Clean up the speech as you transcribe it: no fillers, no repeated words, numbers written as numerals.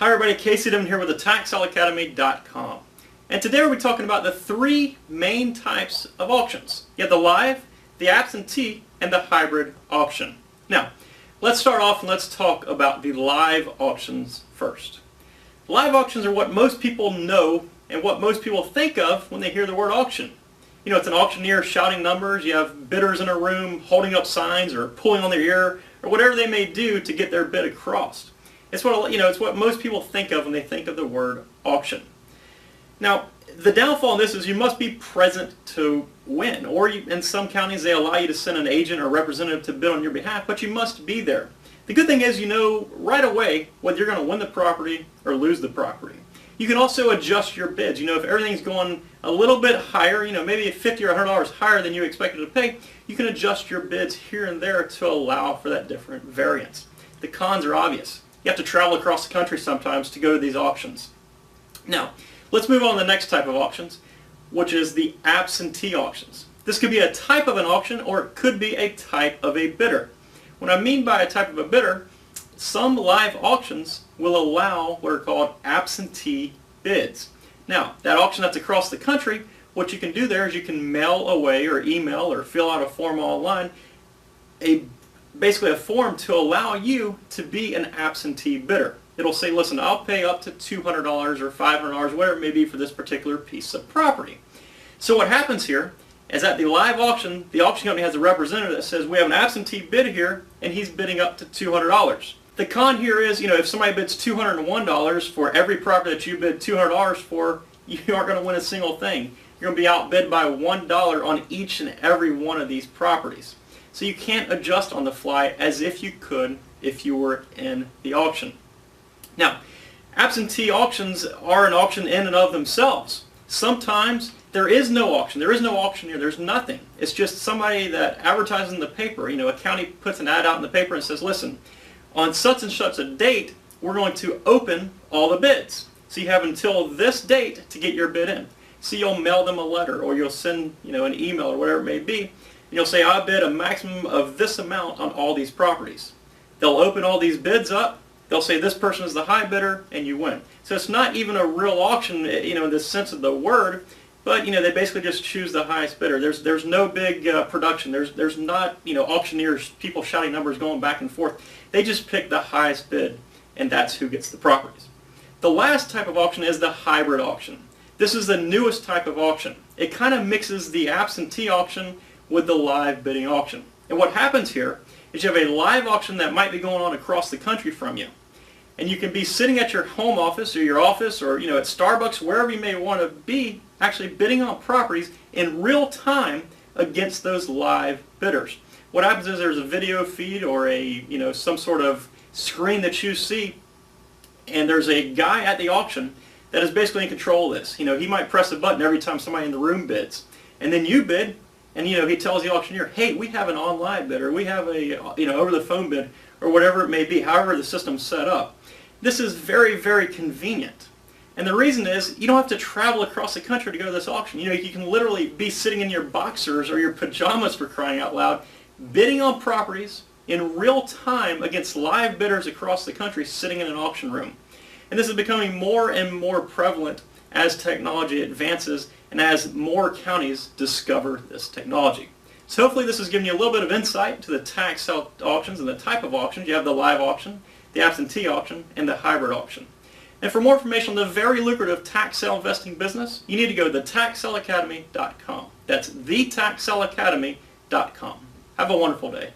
Hi everybody, Casey Dimon here with the TaxSaleAcademy.com. And today we'll be talking about the three main types of auctions. You have the live, the absentee, and the hybrid auction. Now, let's start off and let's talk about the live auctions first. Live auctions are what most people know and what most people think of when they hear the word auction. You know, it's an auctioneer shouting numbers, you have bidders in a room holding up signs or pulling on their ear or whatever they may do to get their bid across. It's what most people think of when they think of the word auction. Now, the downfall in this is you must be present to win, or in some counties they allow you to send an agent or representative to bid on your behalf, but you must be there. The good thing is you know right away whether you're going to win the property or lose the property. You can also adjust your bids. You know, if everything's going a little bit higher, maybe $50 or $100 higher than you expected to pay, you can adjust your bids here and there to allow for that different variance. The cons are obvious. You have to travel across the country sometimes to go to these auctions. Now, let's move on to the next type of auctions, which is the absentee auctions. This could be a type of an auction or it could be a type of a bidder. What I mean by a type of a bidder, some live auctions will allow what are called absentee bids. Now, that auction that's across the country, what you can do there is you can mail away or email or fill out a form online, basically a form to allow you to be an absentee bidder. It'll say, listen, I'll pay up to $200 or $500, whatever it may be for this particular piece of property. So what happens here is at the live auction, the auction company has a representative that says, we have an absentee bid here, and he's bidding up to $200. The con here is, if somebody bids $201 for every property that you bid $200 for, you aren't going to win a single thing. You're going to be outbid by $1 on each and every one of these properties. So you can't adjust on the fly as if you could if you were in the auction. Now, absentee auctions are an auction in and of themselves. Sometimes there is no auction. There is no auctioneer. There's nothing. It's just somebody that advertises in the paper. A county puts an ad out in the paper and says, listen, on such and such a date, we're going to open all the bids. So you have until this date to get your bid in. So you'll mail them a letter or you'll send an email or whatever it may be. And you'll say, I bid a maximum of this amount on all these properties. They'll open all these bids up. They'll say this person is the high bidder and you win. So it's not even a real auction, in the sense of the word, but they basically just choose the highest bidder. There's no big production. There's not auctioneers, people shouting numbers going back and forth. They just pick the highest bid, and that's who gets the properties. The last type of auction is the hybrid auction. This is the newest type of auction. It kind of mixes the absentee auction with the live bidding auction. And what happens here is you have a live auction that might be going on across the country from you. And you can be sitting at your home office or your office or at Starbucks, wherever you may want to be, actually bidding on properties in real time against those live bidders. What happens is there's a video feed or some sort of screen that you see, and there's a guy at the auction that is basically in control of this. He might press a button every time somebody in the room bids. And then you bid, and he tells the auctioneer, hey, we have an online bid, or we have a over the phone bid, or whatever it may be, however the system's set up. This is very, very convenient. And the reason is you don't have to travel across the country to go to this auction. You can literally be sitting in your boxers or your pajamas, for crying out loud, bidding on properties in real time against live bidders across the country sitting in an auction room. And this is becoming more and more prevalent as technology advances and as more counties discover this technology. So hopefully this has given you a little bit of insight to the tax sale auctions and the type of auctions. You have the live auction, the absentee auction, and the hybrid auction. And for more information on the very lucrative tax sale investing business, you need to go to TaxSaleAcademy.com. That's TaxSaleAcademy.com. Have a wonderful day.